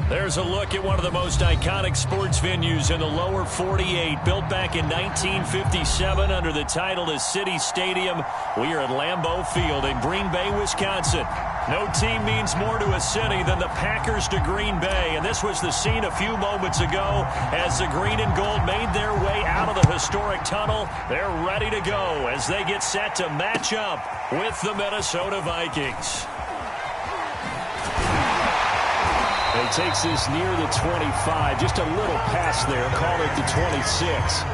There's a look at one of the most iconic sports venues in the lower 48, built back in 1957 under the title of City Stadium. We are at Lambeau Field in Green Bay, Wisconsin. No team means more to a city than the Packers to Green Bay, and this was the scene a few moments ago as the green and gold made their way out of the historic tunnel. They're ready to go as they get set to match up with the Minnesota Vikings. He takes this near the 25. Just a little pass there. Call it the 26.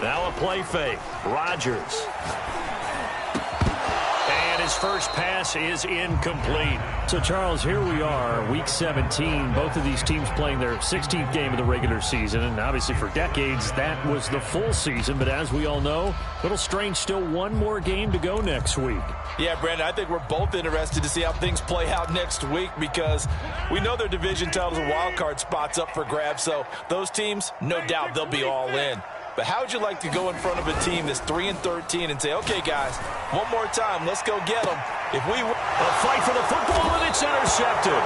Now a play fake. Rodgers. And his first pass is incomplete. So, Charles, here we are, Week 17. Both of these teams playing their 16th game of the regular season. And obviously for decades, that was the full season. But as we all know, a little strange, still one more game to go next week. Yeah, Brandon, I think we're both interested to see how things play out next week because we know their division titles and wild card spots up for grabs. So those teams, no doubt, they'll be all in. But how would you like to go in front of a team that's 3-13 and say, okay, guys, one more time, let's go get them. If we win. A fight for the football, and it's intercepted.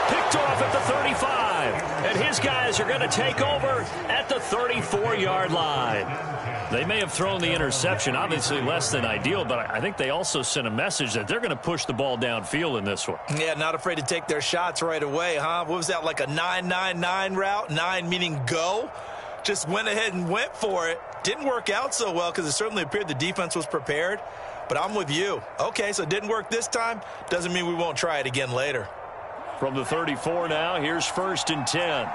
Picked off at the 35. And his guys are going to take over at the 34-yard line. They may have thrown the interception, obviously less than ideal, but I think they also sent a message that they're going to push the ball downfield in this one. Yeah, not afraid to take their shots right away, huh? What was that, like a 9-9-9 route? 9 meaning go? Just went ahead and went for it. Didn't work out so well because it certainly appeared the defense was prepared. But I'm with you. Okay, so it didn't work this time. Doesn't mean we won't try it again later. From the 34 now, here's 1st and 10.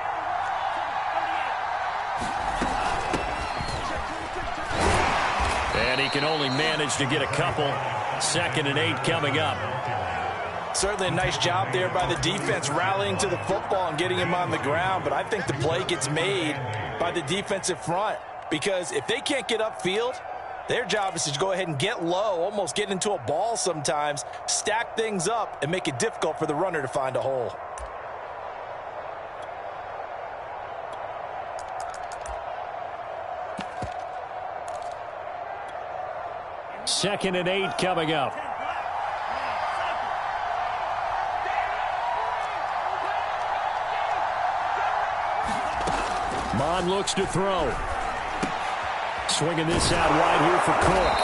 And he can only manage to get a couple. 2nd and 8 coming up. Certainly a nice job there by the defense rallying to the football and getting him on the ground. But I think the play gets made by the defensive front because if they can't get upfield, their job is to go ahead and get low, almost get into a ball sometimes, stack things up, and make it difficult for the runner to find a hole. Second and 8 coming up. Mon looks to throw. Swinging this out wide here for Cook.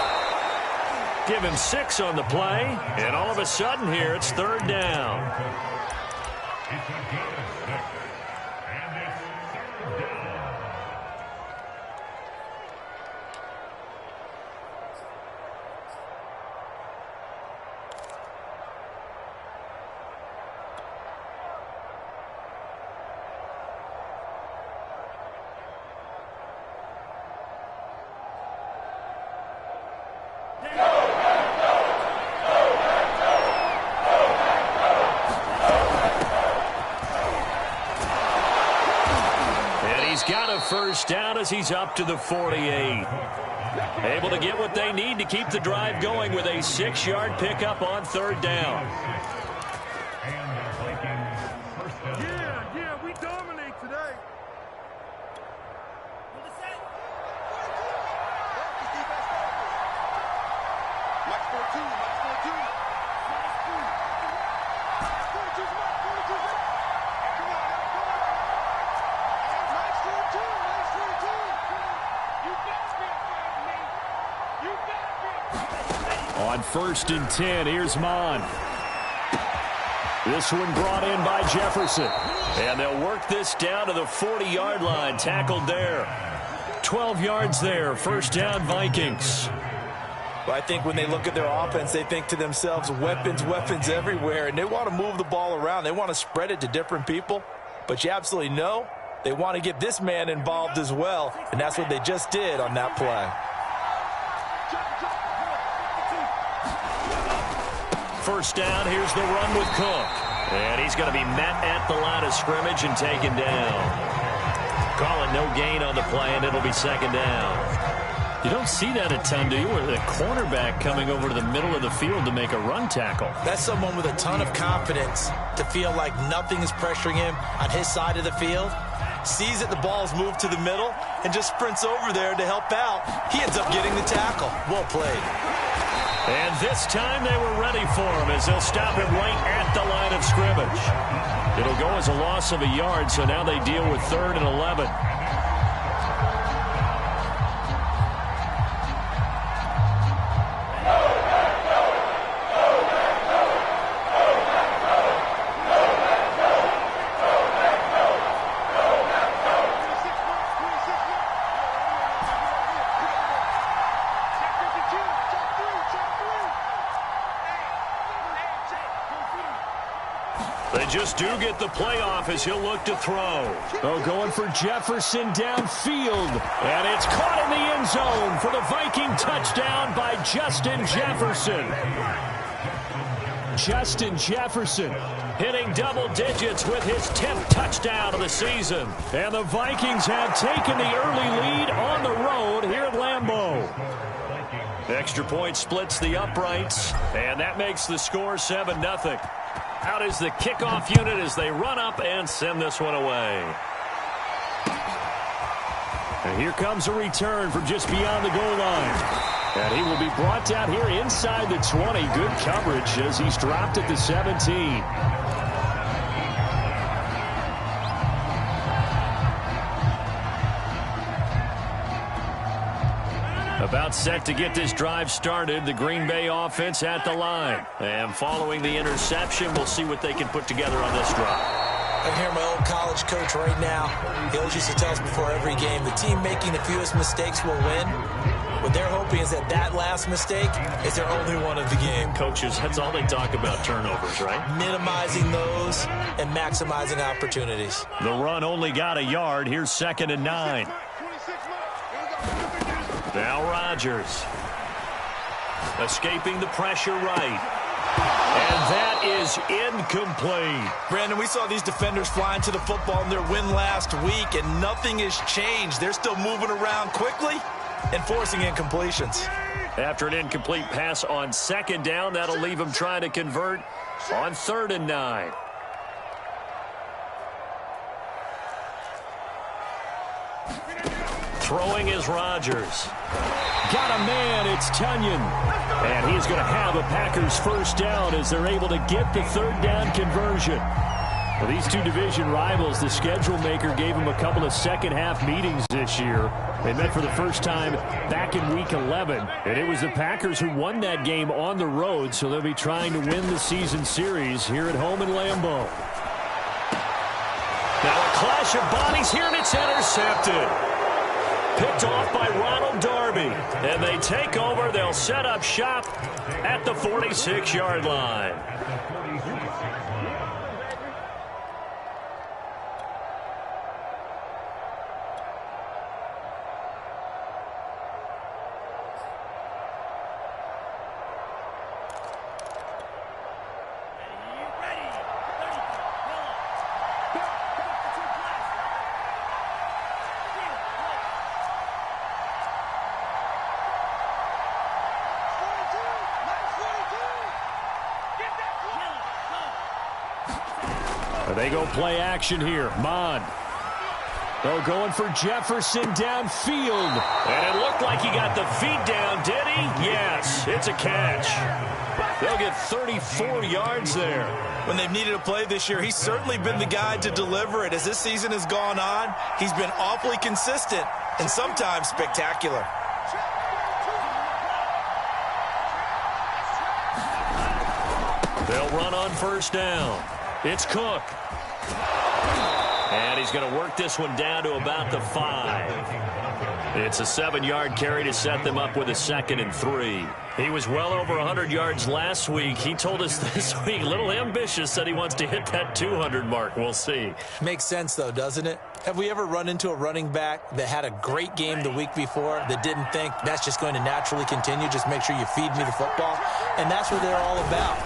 Give him 6 on the play, and all of a sudden here it's 3rd down. Got a first down as he's up to the 48. Able to get what they need to keep the drive going with a 6-yard pickup on 3rd down. Yeah, we dominate today. On 1st and 10, here's Mon. This one brought in by Jefferson. And they'll work this down to the 40-yard line. Tackled there. 12 yards there. 1st down, Vikings. Well, I think when they look at their offense, they think to themselves, weapons, weapons everywhere. And they want to move the ball around. They want to spread it to different people. But you absolutely know they want to get this man involved as well. And that's what they just did on that play. 1st down, here's the run with Cook. And he's going to be met at the line of scrimmage and taken down. Calling no gain on the play, and it'll be 2nd down. You don't see that a ton, do you? Where the cornerback coming over to the middle of the field to make a run tackle. That's someone with a ton of confidence to feel like nothing is pressuring him on his side of the field. Sees that the ball's moved to the middle and just sprints over there to help out. He ends up getting the tackle. Well played. And this time they were ready for him as they'll stop him right at the line of scrimmage. It'll go as a loss of a yard, so now they deal with 3rd and 11. They just do get the playoff as he'll look to throw. Oh, going for Jefferson downfield. And it's caught in the end zone for the Viking touchdown by Justin Jefferson. Justin Jefferson hitting double digits with his 10th touchdown of the season. And the Vikings have taken the early lead on the road here at Lambeau. Extra point splits the uprights, and that makes the score 7-0. Out is the kickoff unit as they run up and send this one away. And here comes a return from just beyond the goal line. And he will be brought down here inside the 20. Good coverage as he's dropped at the 17. About set to get this drive started, the Green Bay offense at the line. And following the interception, we'll see what they can put together on this drive. I hear my old college coach right now. He always used to tell us before every game, the team making the fewest mistakes will win. What they're hoping is that last mistake is their only one of the game. Coaches, that's all they talk about, turnovers, right? Minimizing those and maximizing opportunities. The run only got a yard. Here's 2nd and 9. Now Rodgers. Escaping the pressure right. And that is incomplete. Brandon, we saw these defenders flying to the football in their win last week, and nothing has changed. They're still moving around quickly and forcing incompletions. After an incomplete pass on 2nd down, that'll leave them trying to convert on 3rd and 9. Throwing is Rodgers. Got a man, it's Tunyon. And he's going to have a Packers first down as they're able to get the 3rd down conversion. Well, these two division rivals, the schedule maker gave them a couple of second-half meetings this year. They met for the first time back in Week 11. And it was the Packers who won that game on the road, so they'll be trying to win the season series here at home in Lambeau. Now a clash of bodies here, and it's intercepted. Picked off by Ronald Darby. And they take over. They'll set up shop at the 46-yard line. They go play action here. Mon. Oh, going for Jefferson downfield. And it looked like he got the feet down, did he? Yes, it's a catch. They'll get 34 yards there. When they've needed a play this year, he's certainly been the guy to deliver it. As this season has gone on, he's been awfully consistent and sometimes spectacular. They'll run on first down. It's Cook. And he's going to work this one down to about the 5. It's a 7-yard carry to set them up with a 2nd and 3. He was well over 100 yards last week. He told us this week, a little ambitious, said he wants to hit that 200 mark. We'll see. Makes sense, though, doesn't it? Have we ever run into a running back that had a great game the week before that didn't think that's just going to naturally continue? Just make sure you feed me the football. And that's what they're all about.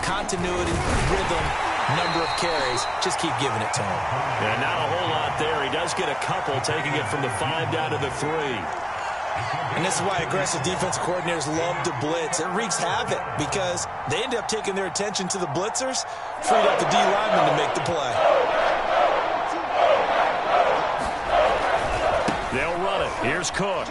Continuity, rhythm, number of carries. Just keep giving it to him. Yeah, not a whole lot there. He does get a couple, taking it from the 5 down to the 3. And this is why aggressive defensive coordinators love to blitz. It wreaks havoc because they end up taking their attention to the blitzers, freed up the D lineman to make the play. They'll run it. Here's Cook.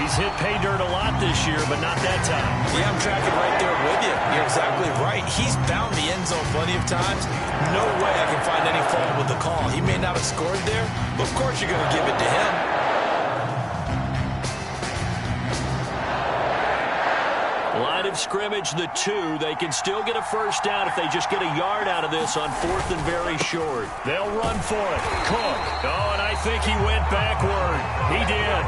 He's hit pay dirt a lot this year, but not that time. Yeah, I'm tracking right there with you. You're exactly right. He's found the end zone plenty of times. No way I can find any fault with the call. He may not have scored there, but of course you're going to give it to him. Line of scrimmage, the 2. They can still get a first down if they just get a yard out of this on 4th and very short. They'll run for it. Cook. Oh, and I think he went backward. He did.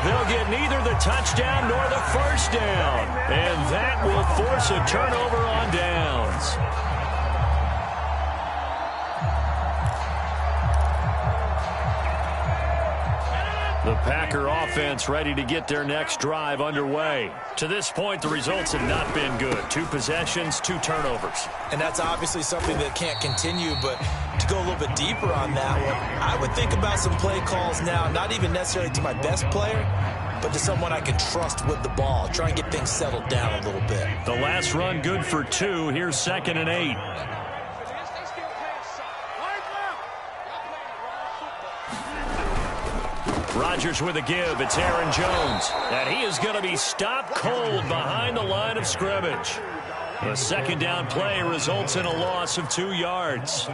They'll get neither the touchdown nor the first down. And that will force a turnover on downs. The Packer offense ready to get their next drive underway. To this point, the results have not been good. 2 possessions, 2 turnovers. And that's obviously something that can't continue, but to go a little bit deeper on that one, I would think about some play calls now, not even necessarily to my best player, but to someone I can trust with the ball. Try and get things settled down a little bit. The last run good for 2. Here's 2nd and 8. Rodgers with a give. It's Aaron Jones. And he is going to be stopped cold behind the line of scrimmage. The second down play results in a loss of 2 yards.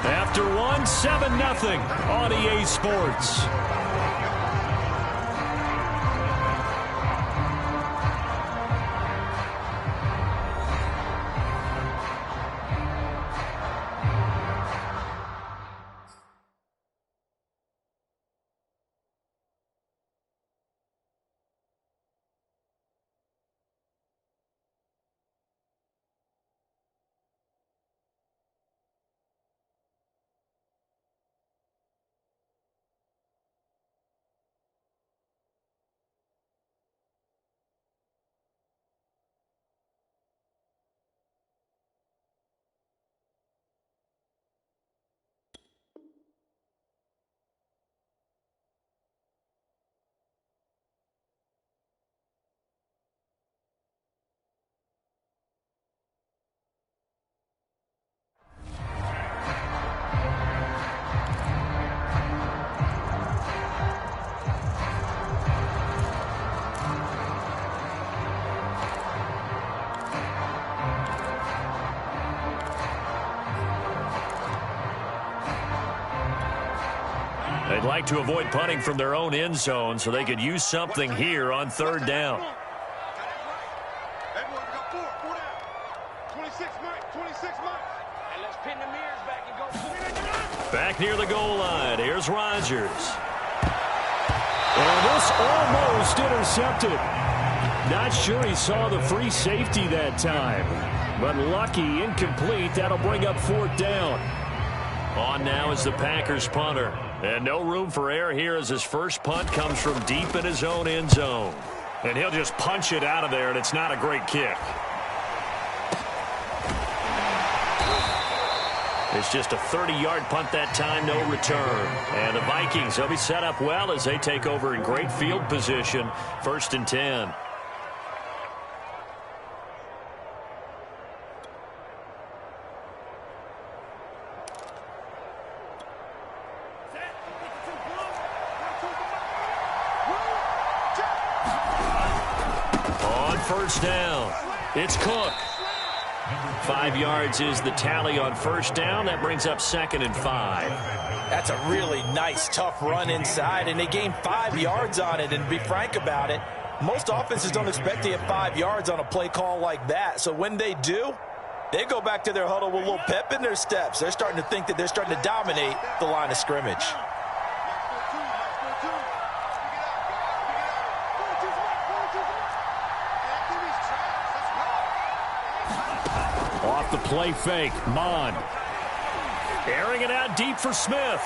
After one, 7-0 on EA Sports. They'd like to avoid punting from their own end zone so they could use something here on 3rd down. Back near the goal line. Here's Rodgers. And this almost intercepted. Not sure he saw the free safety that time. But lucky, incomplete. That'll bring up 4th down. On now is the Packers punter. And no room for error here as his first punt comes from deep in his own end zone. And he'll just punch it out of there, and it's not a great kick. It's just a 30-yard punt that time, no return. And the Vikings, they'll be set up well as they take over in great field position. 1st and 10. On 1st down, it's Cook. 5 yards is the tally on 1st down. That brings up 2nd and 5. That's a really nice, tough run inside, and they gained 5 yards on it. And to be frank about it, most offenses don't expect to get 5 yards on a play call like that. So when they do, they go back to their huddle with a little pep in their steps. They're starting to think that they're starting to dominate the line of scrimmage. Off the play fake, Mond. Airing it out deep for Smith.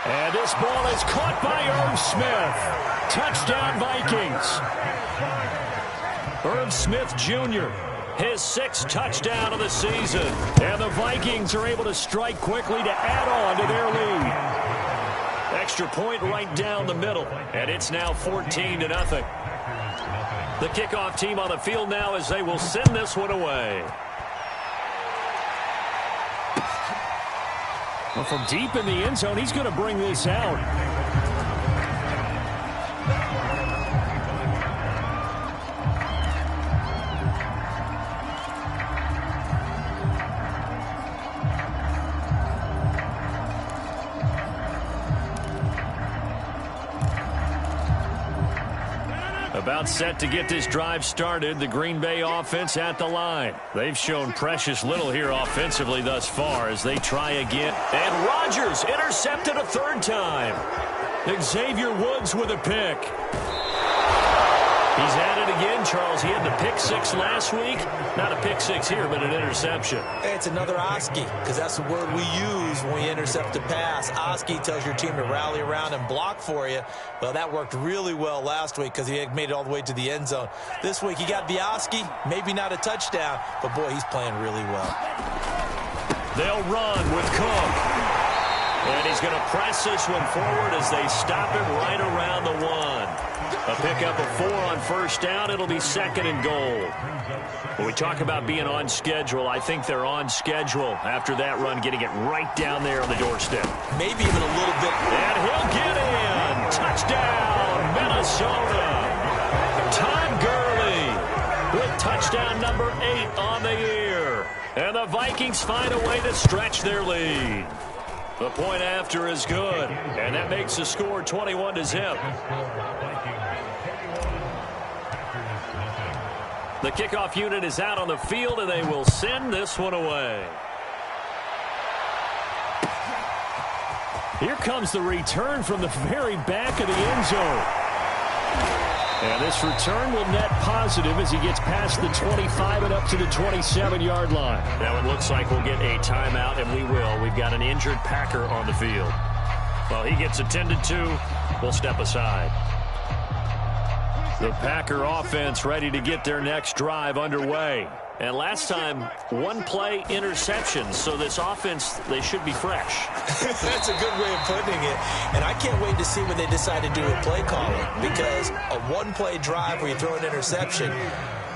And this ball is caught by Irv Smith. Touchdown, Vikings. Irv Smith Jr., his 6th touchdown of the season. And the Vikings are able to strike quickly to add on to their lead. Extra point right down the middle. And it's now 14-0. The kickoff team on the field now as they will send this one away. Well, from deep in the end zone, he's going to bring this out. About set to get this drive started. The Green Bay offense at the line. They've shown precious little here offensively thus far as they try again. And Rodgers intercepted a 3rd time. Xavier Woods with a pick. He's at it again, Charles. He had the pick 6 last week. Not a pick 6 here, but an interception. It's another Oski, because that's the word we use when we intercept a pass. Oski tells your team to rally around and block for you. Well, that worked really well last week because he had made it all the way to the end zone. This week, he got the Oski, maybe not a touchdown, but boy, he's playing really well. They'll run with Cook. And he's going to press this one forward as they stop him right around the 1. A pickup of 4 on 1st down. It'll be 2nd and goal. When we talk about being on schedule, I think they're on schedule after that run, getting it right down there on the doorstep. Maybe even a little bit. And he'll get in. Touchdown, Minnesota. Todd Gurley with touchdown number 8 on the year. And the Vikings find a way to stretch their lead. The point after is good, and that makes the score 21-0. The kickoff unit is out on the field, and they will send this one away. Here comes the return from the very back of the end zone. And this return will net positive as he gets past the 25 and up to the 27-yard line. Now it looks like we'll get a timeout, and we will. We've got an injured Packer on the field. While he gets attended to, we'll step aside. The Packer offense ready to get their next drive underway. And last time, 1-play interception. So this offense, they should be fresh. That's a good way of putting it. And I can't wait to see what they decide to do with play calling. Because a 1-play drive where you throw an interception,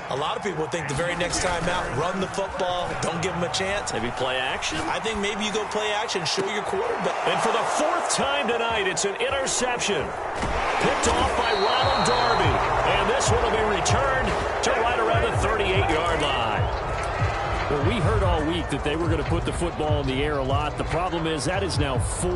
a lot of people think the very next time out, run the football, don't give them a chance. Maybe play action? I think maybe you go play action, show your quarterback. And for the 4th time tonight, it's an interception. Picked off by Ronald Darby. And this one will be returned to right around the 38-yard line. Well, we heard all week that they were going to put the football in the air a lot. The problem is that is now 4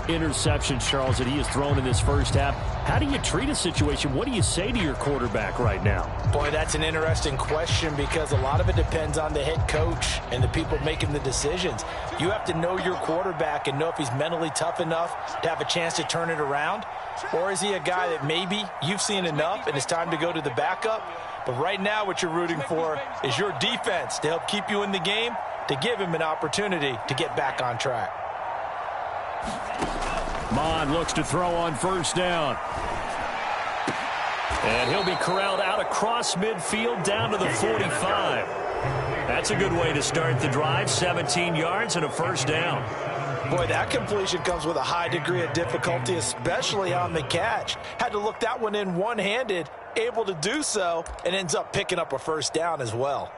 interceptions, Charles, that he has thrown in this first half. How do you treat a situation? What do you say to your quarterback right now? Boy, that's an interesting question because a lot of it depends on the head coach and the people making the decisions. You have to know your quarterback and know if he's mentally tough enough to have a chance to turn it around. Or is he a guy that maybe you've seen enough and it's time to go to the backup? But right now what you're rooting for is your defense to help keep you in the game, to give him an opportunity to get back on track. Mond looks to throw on 1st down. And he'll be corralled out across midfield down to the 45. That's a good way to start the drive. 17 yards and a 1st down. Boy, that completion comes with a high degree of difficulty, especially on the catch. Had to look that one in one-handed, able to do so, and ends up picking up a 1st down as well.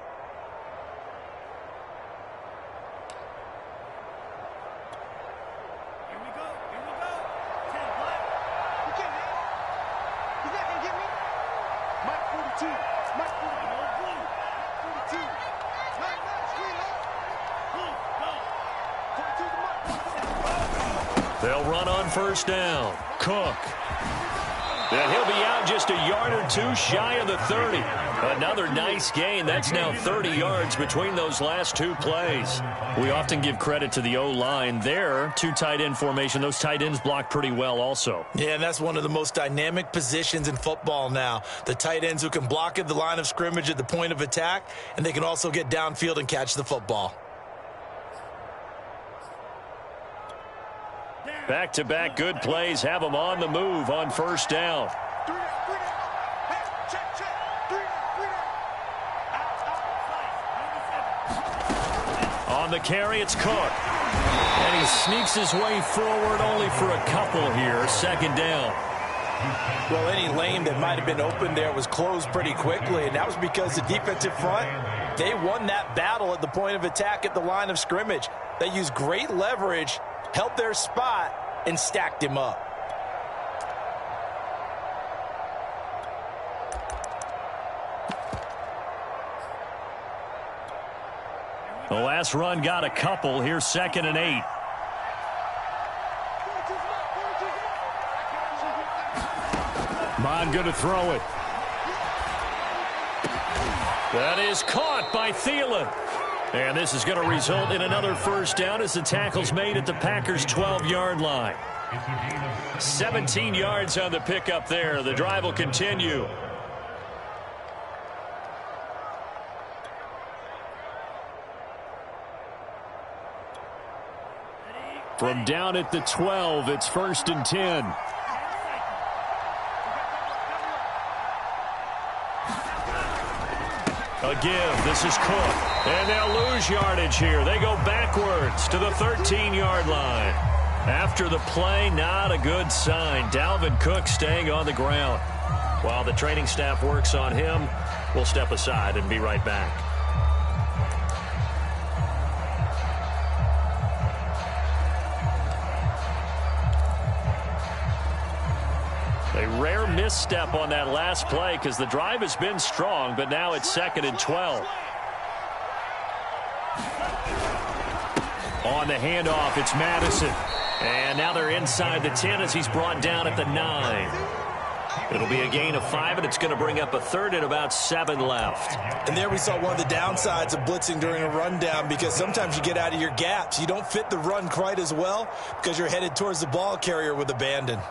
Here we go. 10 black. You can't hit. He's not going to get me. Mike 42. Mike 42. 42. Mike, screen up. Go. 42 to Mike. They'll run on 1st down. Cook. And he'll be out just a yard or 2 shy of the 30. Another nice gain. That's now 30 yards between those last 2 plays. We often give credit to the O-line there. 2 tight end formation. Those tight ends block pretty well also. Yeah, and that's one of the most dynamic positions in football now. The tight ends who can block at the line of scrimmage at the point of attack, and they can also get downfield and catch the football. Down. Back-to-back good plays have them on the move on first down. On the carry, it's Cook. And he sneaks his way forward only for a couple here. Second down. Well, any lane that might have been open there was closed pretty quickly, and that was because the defensive front, they won that battle at the point of attack at the line of scrimmage. They used great leverage, held their spot, and stacked him up. The last run got a couple. Here's 2nd and 8. Mon going to throw it. That is caught by Thielen. And this is going to result in another first down as the tackle's made at the Packers' 12-yard line. 17 yards on the pickup there. The drive will continue. From down at the 12, it's 1st and 10. A give. This is Cook. And they'll lose yardage here. They go backwards to the 13-yard line. After the play, not a good sign. Dalvin Cook staying on the ground. While the training staff works on him, we'll step aside and be right back. A rare misstep on that last play because the drive has been strong, but now it's 2nd and 12. On the handoff, it's Madison. And now they're inside the 10 as he's brought down at the 9. It'll be a gain of 5, and it's going to bring up a 3rd and about 7 left. And there we saw one of the downsides of blitzing during a rundown, because sometimes you get out of your gaps. You don't fit the run quite as well because you're headed towards the ball carrier with abandon.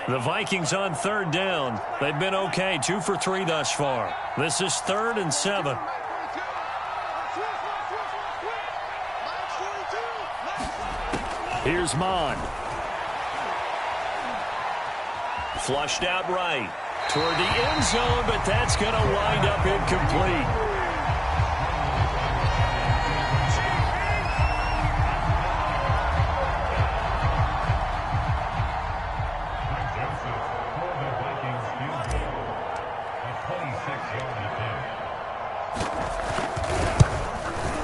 The Vikings on 3rd down. They've been okay, 2 for 3 thus far. This is 3rd and 7. Here's Mon. Flushed out right toward the end zone, but that's going to wind up incomplete.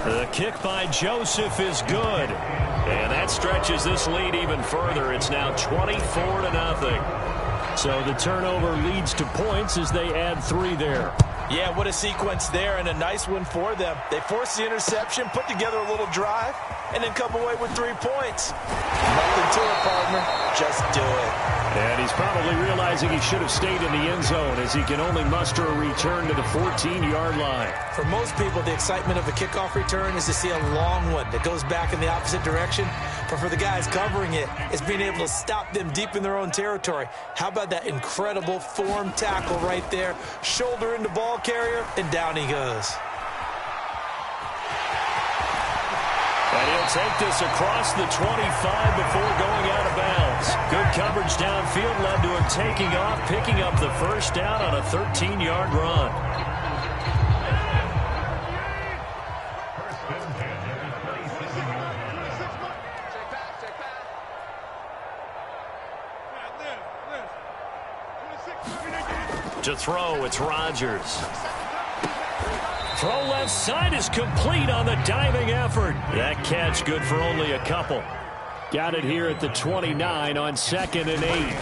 The kick by Joseph is good. And that stretches this lead even further. It's now 24-0. So the turnover leads to points as they add 3 there. Yeah, what a sequence there, and a nice one for them. They forced the interception, put together a little drive, and then come away with 3 points. Nothing to it, partner. Just do it. And he's probably realizing he should have stayed in the end zone as he can only muster a return to the 14-yard line. For most people, the excitement of a kickoff return is to see a long one that goes back in the opposite direction. But for the guys covering it, it's being able to stop them deep in their own territory. How about that incredible form tackle right there? Shoulder into ball carrier, and down he goes. And he'll take this across the 25 before going out of bounds. Good coverage downfield led to him taking off, picking up the first down on a 13-yard run. To throw, it's Rodgers. Throw left side is complete on the diving effort. That catch good for only a couple. Got it here at the 29 on 2nd and 8.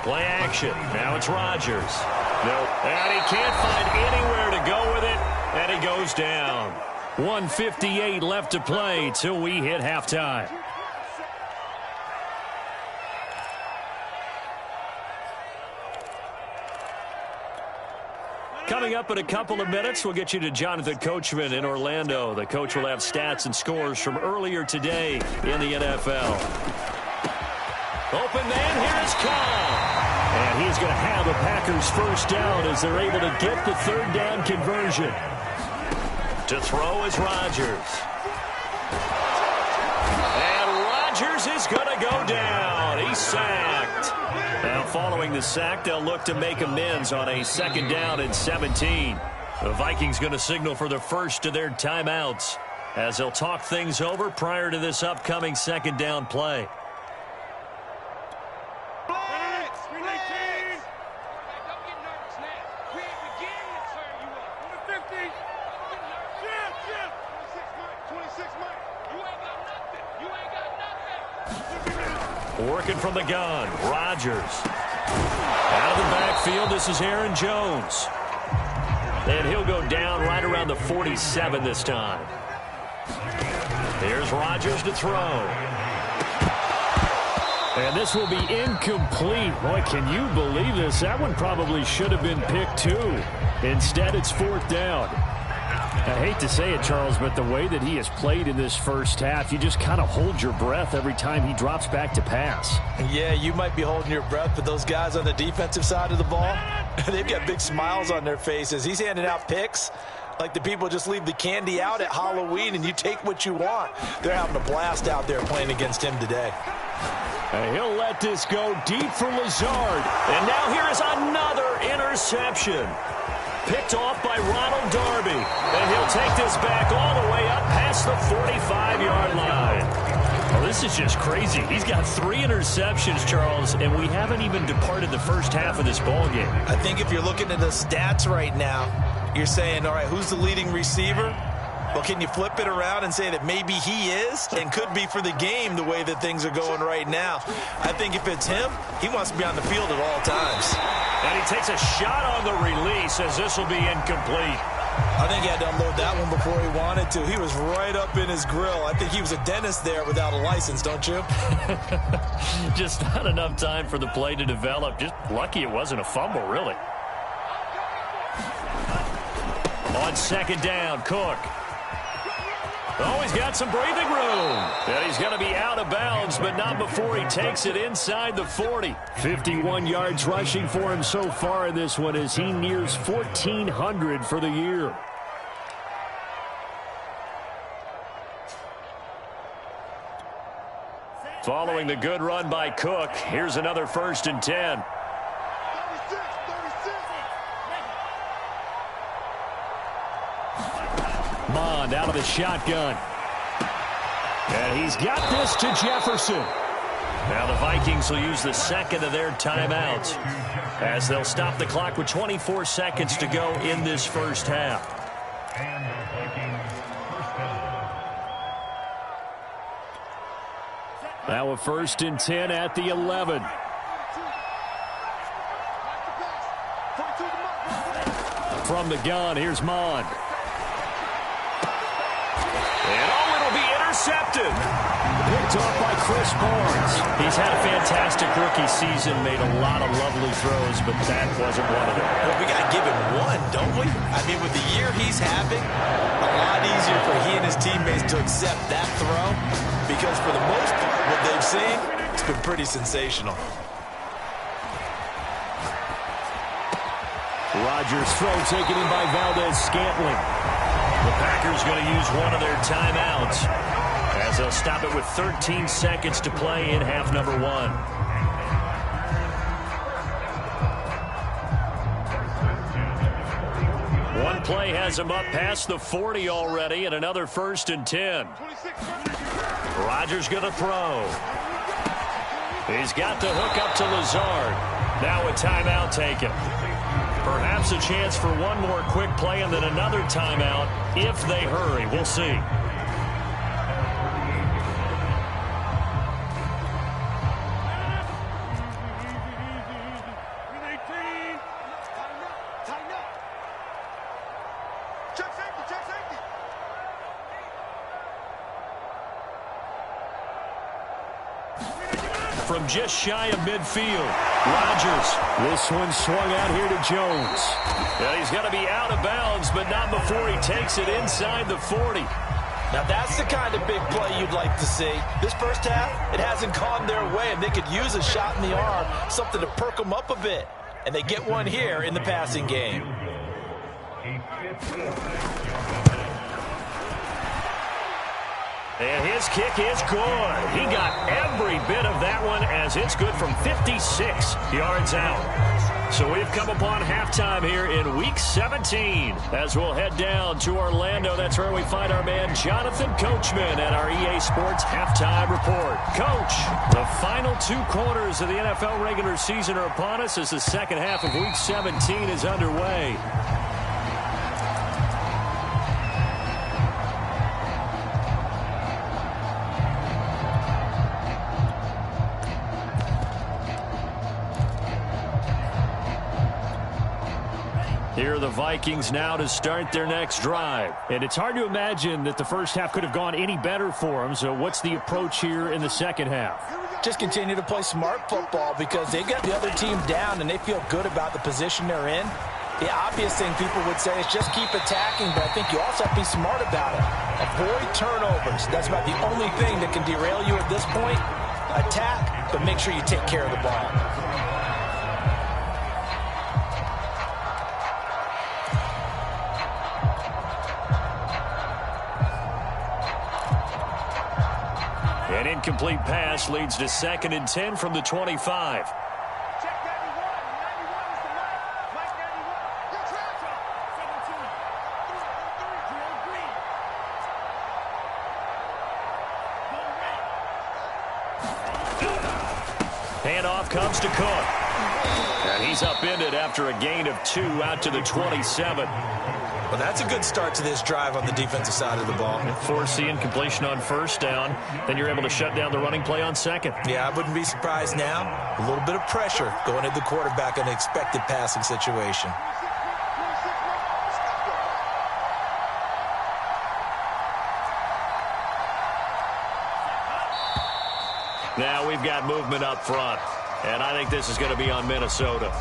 Play action. Now it's Rodgers. Nope. And he can't find anywhere to go with it. And he goes down. 1:58 left to play till we hit halftime. Coming up in a couple of minutes, we'll get you to Jonathan Coachman in Orlando. The coach will have stats and scores from earlier today in the NFL. Open man, here is Cobb. And he's going to have the Packers first down as they're able to get the 3rd down conversion. To throw is Rodgers. And Rodgers is going to go down. He's sacked. Now, following the sack, they'll look to make amends on a 2nd down and 17. The Vikings going to signal for the first of their timeouts as they'll talk things over prior to this upcoming 2nd down play. Working from the gun, Rodgers. Out of the backfield, this is Aaron Jones. And he'll go down right around the 47 this time. Here's Rodgers to throw. And this will be incomplete. Boy, can you believe this? That one probably should have been picked too. Instead, it's 4th down. I hate to say it, Charles, but the way that he has played in this first half, you just kind of hold your breath every time he drops back to pass. Yeah, you might be holding your breath, but those guys on the defensive side of the ball, they've got big smiles on their faces. He's handing out picks like the people just leave the candy out at Halloween and you take what you want. They're having a blast out there playing against him today. And he'll let this go deep for Lazard. And now here is another interception. Picked off by Ronald Darby. And he'll take this back all the way up past the 45-yard line. Well, this is just crazy. He's got 3 interceptions, Charles, and we haven't even departed the first half of this ballgame. I think if you're looking at the stats right now, you're saying, all right, who's the leading receiver? Well, can you flip it around and say that maybe he is and could be for the game the way that things are going right now? I think if it's him, he wants to be on the field at all times. And he takes a shot on the release as this will be incomplete. I think he had to unload that one before he wanted to. He was right up in his grill. I think he was a dentist there without a license, don't you? Just not enough time for the play to develop. Just lucky it wasn't a fumble, really. On 2nd down, Cook. Oh, he's got some breathing room. And he's going to be out of bounds, but not before he takes it inside the 40. 51 yards rushing for him so far in this one as he nears 1,400 for the year. Following the good run by Cook, here's another 1st and 10. Mond out of the shotgun. And he's got this to Jefferson. Now the Vikings will use the 2nd of their timeouts as they'll stop the clock with 24 seconds to go in this first half. Now a 1st and 10 at the 11. From the gun, here's Mond. And oh, it'll be intercepted. Picked off by Chris Barnes. He's had a fantastic rookie season, made a lot of lovely throws, but that wasn't one of them. Well, we got to give him one, don't we? I mean, with the year he's having, a lot easier for he and his teammates to accept that throw because for the most part, what they've seen, it's been pretty sensational. Rodgers' throw taken in by Valdez-Scantling. The Packers going to use one of their timeouts as they'll stop it with 13 seconds to play in half number 1. One play has him up past the 40 already and another 1st and 10. Rodgers going to throw. He's got the hook up to Lazard. Now a timeout taken. Perhaps a chance for one more quick play and then another timeout if they hurry. We'll see. From just shy of midfield, Rodgers. This one swung out here to Jones. And he's going to be out of bounds, but not before he takes it inside the 40. Now that's the kind of big play you'd like to see. This first half, it hasn't gone their way, and they could use a shot in the arm, something to perk them up a bit. And they get one here in the passing game. And his kick is good. He got every bit of that one as it's good from 56 yards out. So we've come upon halftime here in Week 17 as we'll head down to Orlando. That's where we find our man Jonathan Coachman at our EA Sports Halftime Report. Coach, the final 2 quarters of the NFL regular season are upon us as the second half of Week 17 is underway. Here are the Vikings now to start their next drive. And it's hard to imagine that the first half could have gone any better for them. So what's the approach here in the second half? Just continue to play smart football because they got the other team down and they feel good about the position they're in. The obvious thing people would say is just keep attacking, but I think you also have to be smart about it. Avoid turnovers. That's about the only thing that can derail you at this point. Attack, but make sure you take care of the ball. An incomplete pass leads to 2nd and 10 from the 25. Check 91. 91 is the Mike 91. Your transfer. 17. 3 drill green. Go red. Handoff comes to Cook. And he's upended after a gain of 2 out to the 27. Well, that's a good start to this drive on the defensive side of the ball. Force the incompletion on first down. Then you're able to shut down the running play on second. Yeah, I wouldn't be surprised now. A little bit of pressure going at the quarterback in an expected passing situation. Now we've got movement up front. And I think this is going to be on Minnesota.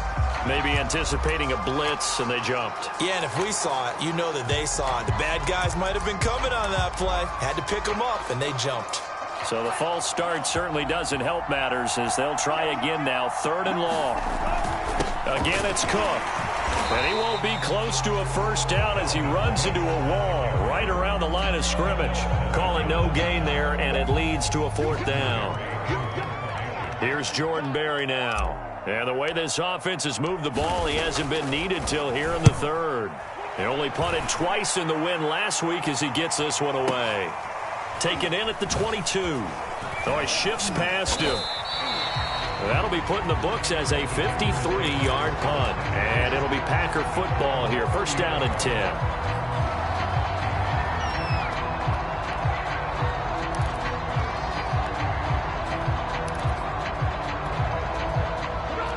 Maybe anticipating a blitz, and they jumped. Yeah, and if we saw it, you know that they saw it. The bad guys might have been coming on that play. Had to pick them up, and they jumped. So the false start certainly doesn't help matters as they'll try again now. 3rd and long. Again, it's Cook. And he won't be close to a first down as he runs into a wall right around the line of scrimmage. Call it no gain there, and it leads to a 4th down. Here's Jordan Berry now. And the way this offense has moved the ball, he hasn't been needed till here in the 3rd. He only punted twice in the win last week as he gets this one away. Taken in at the 22. Oh, he shifts past him. That'll be put in the books as a 53-yard punt. And it'll be Packer football here. First down and 10.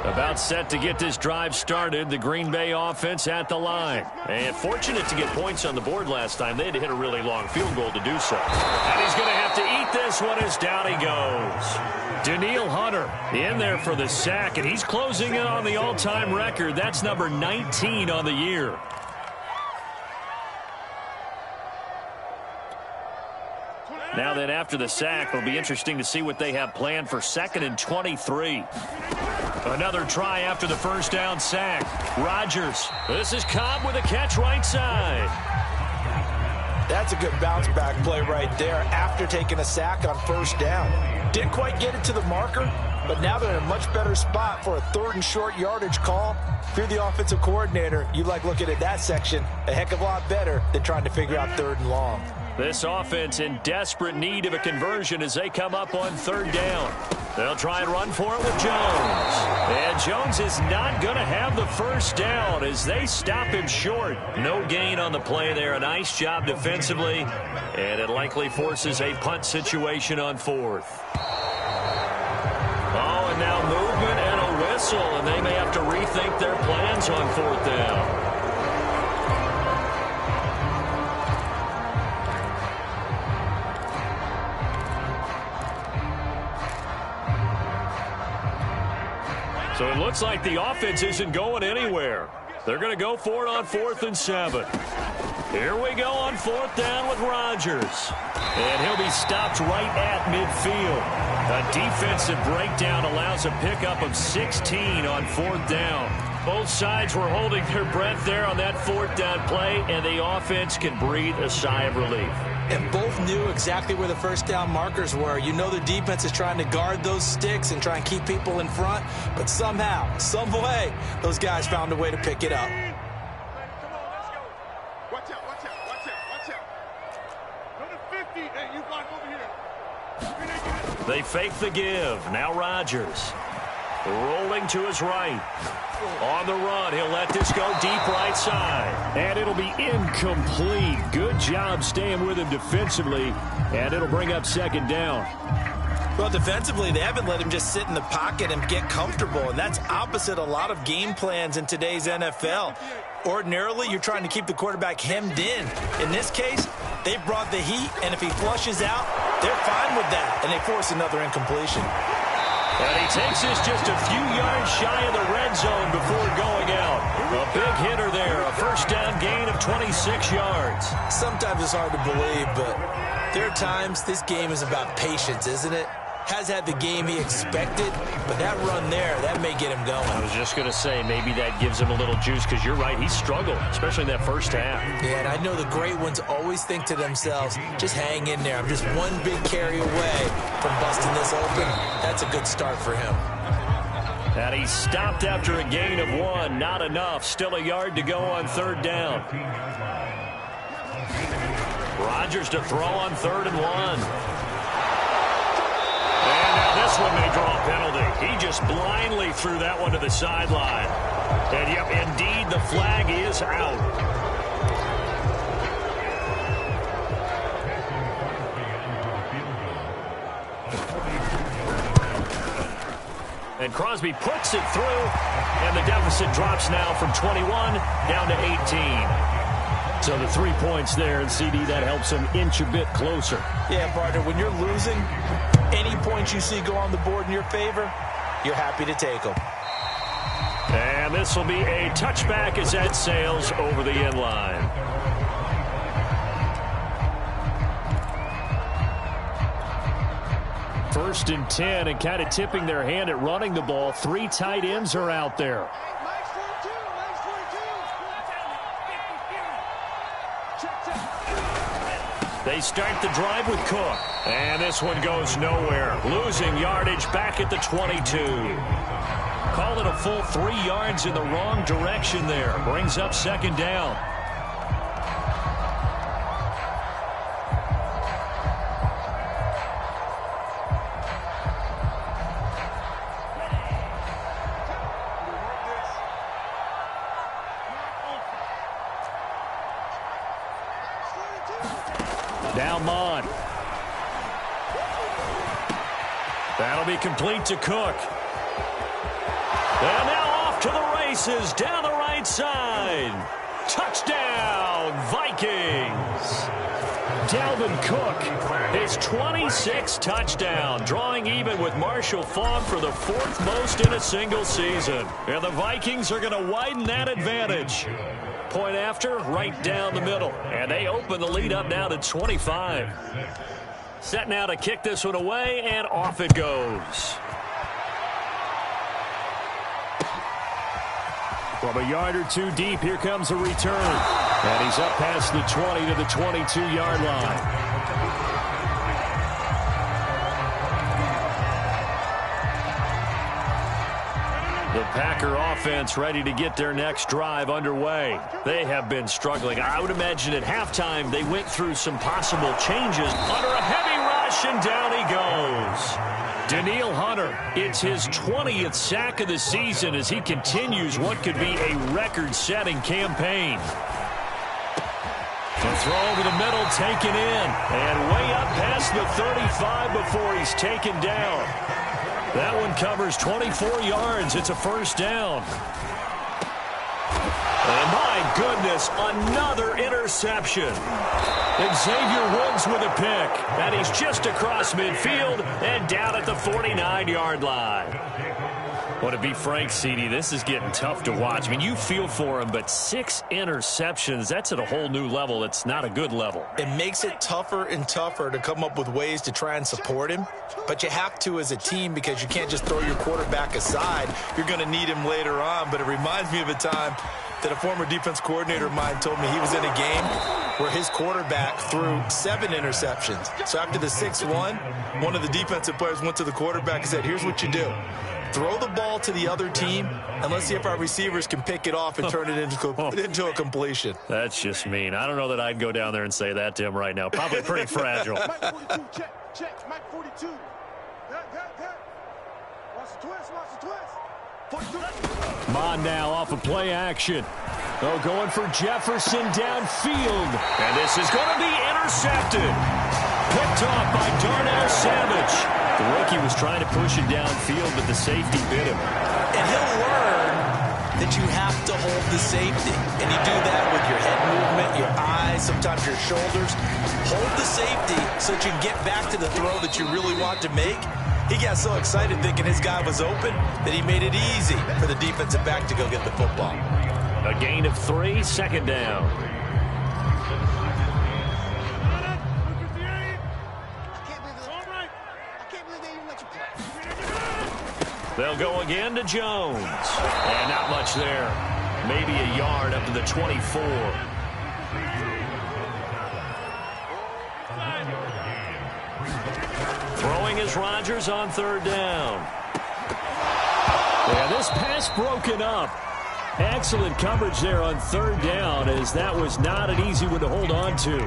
About set to get this drive started. The Green Bay offense at the line. And fortunate to get points on the board last time. They had to hit a really long field goal to do so. And he's going to have to eat this one as down he goes. Danielle Hunter in there for the sack. And he's closing in on the all-time record. That's number 19 on the year. Now then, after the sack, it'll be interesting to see what they have planned for 2nd and 23. Another try after the first down sack. Rodgers. This is Cobb with a catch right side. That's a good bounce back play right there after taking a sack on first down. Didn't quite get it to the marker, but now they're in a much better spot for a 3rd and short yardage call. If you're the offensive coordinator, you like looking at that section a heck of a lot better than trying to figure out 3rd and long. This offense in desperate need of a conversion as they come up on 3rd down. They'll try and run for it with Jones. And Jones is not going to have the first down as they stop him short. No gain on the play there. A nice job defensively. And it likely forces a punt situation on 4th. Oh, and now movement and a whistle. And they may have to rethink their plans on 4th down. So it looks like the offense isn't going anywhere. They're going to go for it on 4th and 7. Here we go on 4th down with Rodgers. And he'll be stopped right at midfield. A defensive breakdown allows a pickup of 16 on 4th down. Both sides were holding their breath there on that fourth down play, and the offense can breathe a sigh of relief. And both knew exactly where the first down markers were. You know the defense is trying to guard those sticks and try and keep people in front, but somehow, some way, those guys found a way to pick it up. Come on, let's go. Watch out, watch out, watch out, watch out. Go to 50. Hey, you block over here. They fake the give. Now Rodgers. Rolling to his right. On the run, he'll let this go deep right side. And it'll be incomplete. Good job staying with him defensively. And it'll bring up second down. Well, defensively, they haven't let him just sit in the pocket and get comfortable. And that's opposite a lot of game plans in today's NFL. Ordinarily, you're trying to keep the quarterback hemmed in. In this case, they brought the heat. And if he flushes out, they're fine with that. And they force another incompletion. And he takes this just a few yards shy of the red zone before going out. A big hitter there, a first down gain of 26 yards. Sometimes it's hard to believe, but there are times this game is about patience, isn't it? Has had the game he expected, but that run there, that may get him going. I was just going to say, maybe that gives him a little juice, because you're right, he struggled, especially in that first half. Yeah, and I know the great ones always think to themselves, just hang in there. I'm just one big carry away from busting this open. That's a good start for him. And he stopped after a gain of 1. Not enough. Still a yard to go on third down. Rodgers to throw on 3rd and 1. And now this one may draw a penalty. He just blindly threw that one to the sideline. And, yep, indeed, the flag is out. And Crosby puts it through, and the deficit drops now from 21 down to 18. So the 3 points there, and CD, that helps him inch a bit closer. Yeah, partner, when you're losing, any points you see go on the board in your favor, you're happy to take them. And this will be a touchback as that sails over the end line. First and 10, and kind of tipping their hand at running the ball. 3 tight ends are out there. They start the drive with Cook. And this one goes nowhere. Losing yardage back at the 22. Call it a full 3 yards in the wrong direction there. Brings up second down. Now Mond. That'll be complete to Cook. And now off to the races down the right side. Touchdown, Vikings. Dalvin Cook, his 26th touchdown, drawing even with Marshall Faulk for the 4th most in a single season. And the Vikings are going to widen that advantage. Point after, right down the middle. And they open the lead up now to 25. Set now to kick this one away, and off it goes. From a yard or 2 deep, here comes a return. And he's up past the 20 to the 22-yard line. The Packer offense ready to get their next drive underway. They have been struggling. I would imagine at halftime they went through some possible changes. Under a heavy rush, and down he goes. Danielle Hunter, it's his 20th sack of the season as he continues what could be a record-setting campaign. The throw over the middle, taken in, and way up past the 35 before he's taken down. That one covers 24 yards. It's a first down. And my goodness, another interception. Xavier Woods with a pick. And he's just across midfield and down at the 49-yard line. Well, to be frank, CD, this is getting tough to watch. I mean, you feel for him, but 6 interceptions, that's at a whole new level. It's not a good level. It makes it tougher and tougher to come up with ways to try and support him, but you have to as a team because you can't just throw your quarterback aside. You're going to need him later on, but it reminds me of a time that a former defense coordinator of mine told me he was in a game where his quarterback threw 7 interceptions. So after the 6th one of the defensive players went to the quarterback and said, here's what you do. Throw the ball to the other team, and let's see if our receivers can pick it off and turn it into a completion. That's just mean. I don't know that I'd go down there and say that to him right now. Probably pretty fragile. Mike 42, check. Mike 42. That. Watch the twist. 42. Mon now off of play action. Oh, going for Jefferson downfield. And this is going to be intercepted. Picked off by Darnell Savage. The rookie was trying to push it downfield, but the safety bit him. And he'll learn that you have to hold the safety. And you do that with your head movement, your eyes, sometimes your shoulders. Hold the safety so that you can get back to the throw that you really want to make. He got so excited thinking his guy was open that he made it easy for the defensive back to go get the football. A gain of 3, second down. They'll go again to Jones. And not much there. Maybe a yard up to the 24. Throwing is Rodgers on 3rd down. Yeah, this pass broken up. Excellent coverage there on 3rd down, as that was not an easy one to hold on to.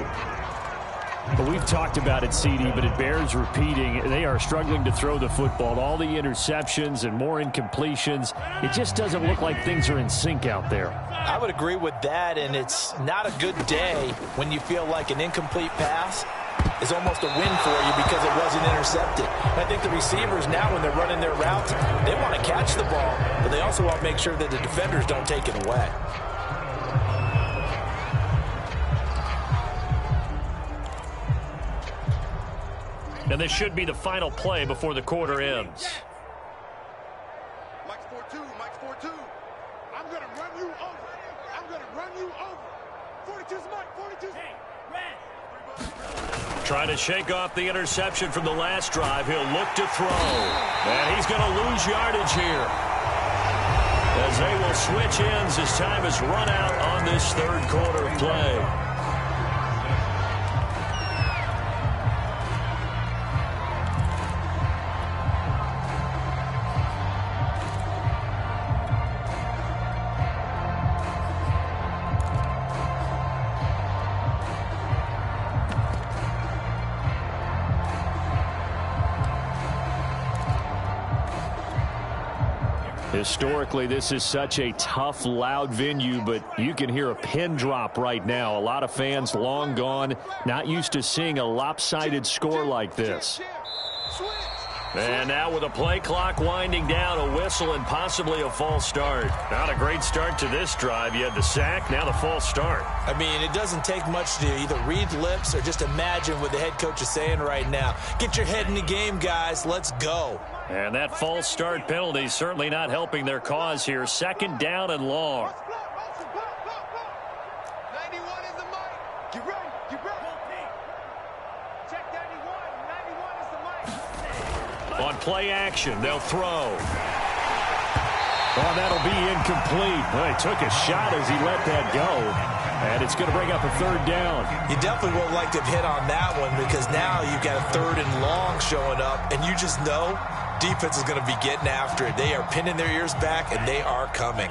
But we've talked about it, CD, but it bears repeating. They are struggling to throw the football. All the interceptions and more incompletions. It just doesn't look like things are in sync out there. I would agree with that, and it's not a good day when you feel like an incomplete pass is almost a win for you because it wasn't intercepted. I think the receivers now, when they're running their routes, they want to catch the ball, but they also want to make sure that the defenders don't take it away. And this should be the final play before the quarter ends. Mike's 4-2. I'm going to run you over. 42's Mike. 42's. Hey, red. Trying to shake off the interception from the last drive. He'll look to throw. And he's going to lose yardage here, as they will switch ends as time is run out on this 3rd quarter of play. Historically, this is such a tough, loud venue, but you can hear a pin drop right now. A lot of fans long gone, not used to seeing a lopsided score like this. And now with a play clock winding down, a whistle and possibly a false start. Not a great start to this drive. You had the sack, now the false start. I mean, it doesn't take much to either read lips or just imagine what the head coach is saying right now. Get your head in the game, guys. Let's go. And that false start penalty certainly not helping their cause here. 2nd down and long. 91 is the mic. Get ready. Check 91. 91 is the mic. On play action, they'll throw. Oh, that'll be incomplete. Well, he took a shot as he let that go. And it's going to bring up a 3rd down. You definitely would like to have hit on that one because now you've got a 3rd and long showing up, and you just know defense is going to be getting after it. They are pinning their ears back, and they are coming.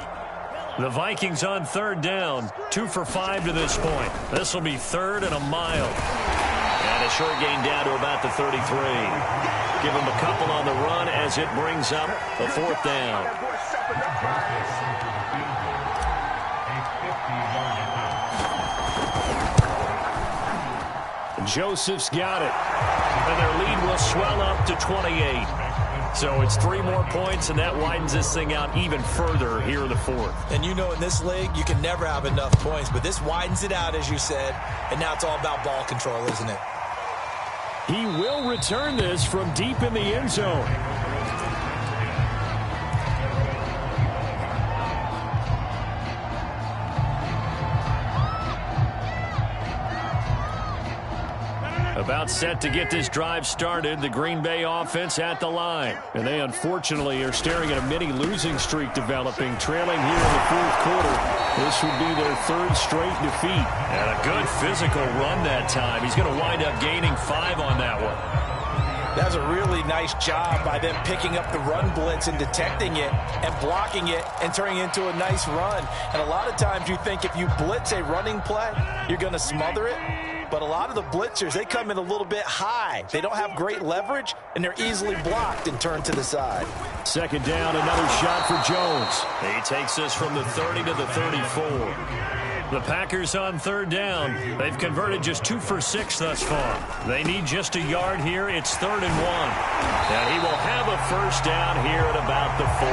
The Vikings on 3rd down, 2 for 5 to this point. This will be 3rd and a mile. And a short gain down to about the 33. Give him a couple on the run as it brings up a 4th down. Joseph's got it. And their lead will swell up to 28. So it's 3 more points, and that widens this thing out even further here in the 4th. And you know in this league, you can never have enough points, but this widens it out, as you said, and now it's all about ball control, isn't it? He will return this from deep in the end zone. About set to get this drive started, the Green Bay offense at the line. And they unfortunately are staring at a mini losing streak developing, trailing here in the fourth quarter. This would be their third straight defeat. And a good physical run that time. He's going to wind up gaining 5 on that one. That was a really nice job by them picking up the run blitz and detecting it and blocking it and turning it into a nice run. And a lot of times you think if you blitz a running play, you're going to smother it. But a lot of the blitzers, they come in a little bit high. They don't have great leverage, and they're easily blocked and turned to the side. Second down, another shot for Jones. He takes us from the 30 to the 34. The Packers on third down. They've converted just 2 for 6 thus far. They need just a yard here. It's 3rd and 1. And he will have a first down here at about the 40.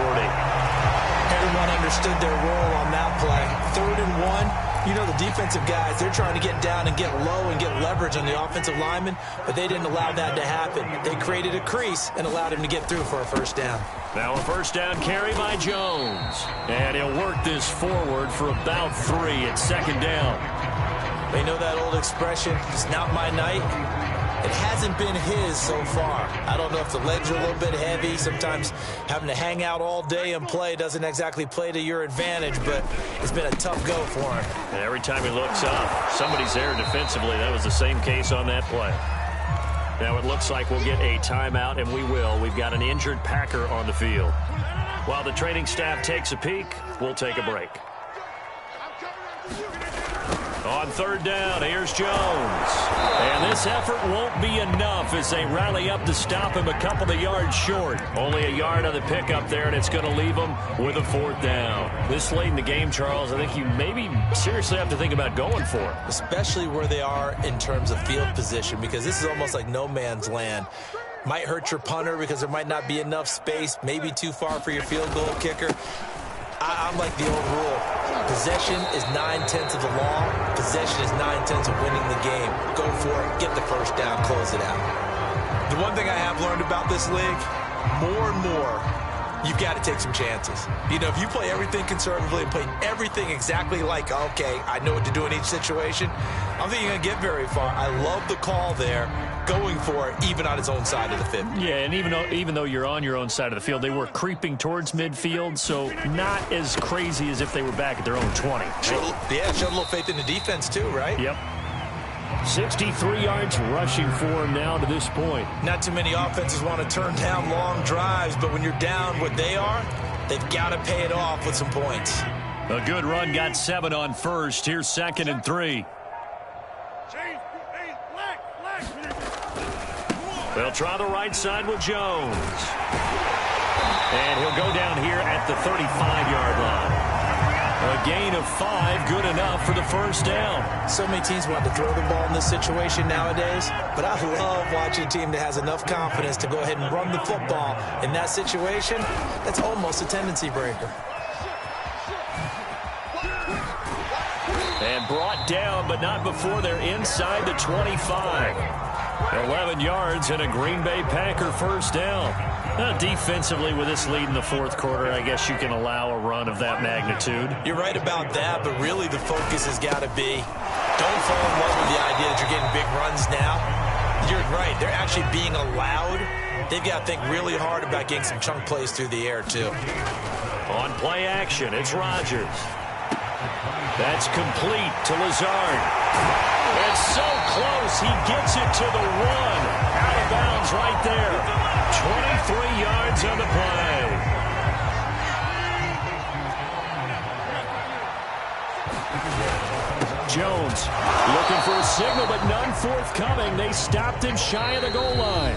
Everyone understood their role on that play. 3rd and 1. You know, the defensive guys, they're trying to get down and get low and get leverage on the offensive lineman, but they didn't allow that to happen. They created a crease and allowed him to get through for a first down. Now a first down carry by Jones. And he'll work this forward for about 3 at second down. They know that old expression, it's not my night. It hasn't been his so far. I don't know if the legs are a little bit heavy. Sometimes having to hang out all day and play doesn't exactly play to your advantage, but it's been a tough go for him. And every time he looks up, somebody's there defensively. That was the same case on that play. Now it looks like we'll get a timeout, and we will. We've got an injured Packer on the field. While the training staff takes a peek, we'll take a break. On third down, here's Jones. And this effort won't be enough as they rally up to stop him a couple of yards short. Only a yard on the pickup there, and it's going to leave him with a 4th down. This late in the game, Charles, I think you maybe seriously have to think about going for it. Especially where they are in terms of field position, because this is almost like no man's land. Might hurt your punter because there might not be enough space, maybe too far for your field goal kicker. I'm like the old rule. Possession is 9/10 of the law. Possession is 9/10 of winning the game. Go for it. Get the first down. Close it out. The one thing I have learned about this league, more and more, you've got to take some chances. You know, if you play everything conservatively and play everything exactly like, okay, I know what to do in each situation, I don't think you're going to get very far. I love the call there, going for it, even on his own side of the field. Yeah, and even though you're on your own side of the field, they were creeping towards midfield, so not as crazy as if they were back at their own 20. Showed a little faith in the defense too, right? Yep. 63 yards rushing for him now to this point. Not too many offenses want to turn down long drives, but when you're down what they are, they've got to pay it off with some points. A good run got 7 on first. Here's 2nd and 3. They'll try the right side with Jones. And he'll go down here at the 35-yard line. A gain of 5, good enough for the first down. So many teams want to throw the ball in this situation nowadays, but I love watching a team that has enough confidence to go ahead and run the football in that situation. That's almost a tendency breaker. And brought down, but not before they're inside the 25. 11 yards and a Green Bay Packer first down. Defensively, with this lead in the fourth quarter, I guess you can allow a run of that magnitude. You're right about that, but really the focus has got to be, don't fall in love with the idea that you're getting big runs now. You're right. They're actually being allowed. They've got to think really hard about getting some chunk plays through the air, too. On play action, it's Rodgers. That's complete to Lazard. It's so close, he gets it to the 1. Out of bounds right there. 23 yards on the play. Jones looking for a signal, but none forthcoming. They stopped him shy of the goal line.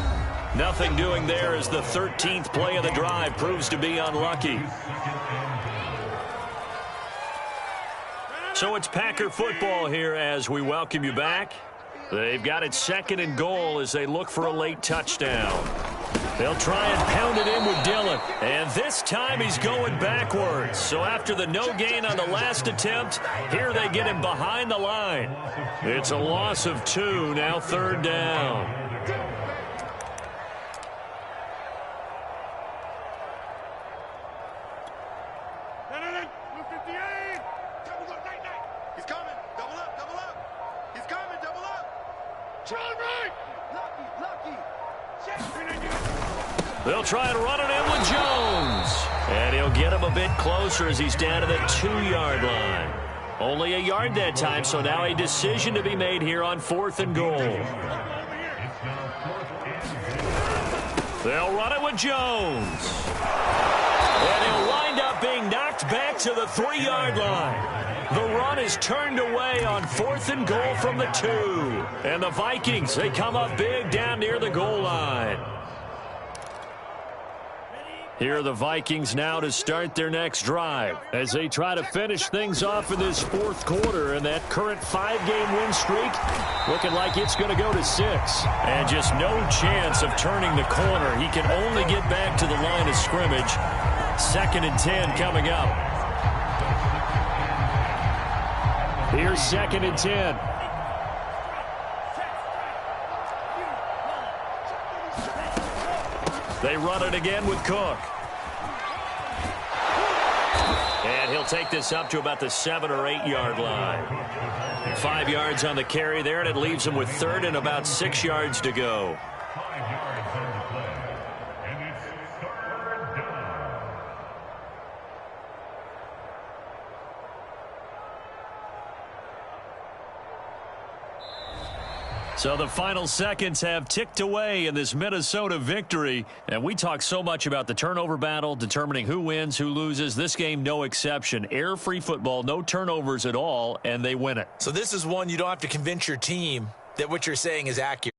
Nothing doing there as the 13th play of the drive proves to be unlucky. So it's Packer football here as we welcome you back. They've got it 2nd and goal as they look for a late touchdown. They'll try and pound it in with Dillon. And this time he's going backwards. So after the no gain on the last attempt, here they get him behind the line. It's a loss of 2, now 3rd down. They'll try and run it in with Jones. And he'll get him a bit closer as he's down to the 2-yard line. Only a yard that time, so now a decision to be made here on 4th and goal. They'll run it with Jones. And he'll wind up being knocked back to the 3-yard line. The run is turned away on 4th and goal from the 2. And the Vikings, they come up big down near the goal line. Here are the Vikings now to start their next drive as they try to finish things off in this 4th quarter, and that current 5-game win streak looking like it's going to go to 6. And just no chance of turning the corner. He can only get back to the line of scrimmage. 2nd and 10 coming up. Here's 2nd and 10. They run it again with Cook. And he'll take this up to about the 7- or 8-yard line. 5 yards on the carry there, and it leaves him with 3rd and about 6 yards to go. 5 yards on the play. And it's 3rd down. So the final seconds have ticked away in this Minnesota victory. And we talk so much about the turnover battle, determining who wins, who loses. This game, no exception. Error-free football, no turnovers at all, and they win it. So this is one you don't have to convince your team that what you're saying is accurate.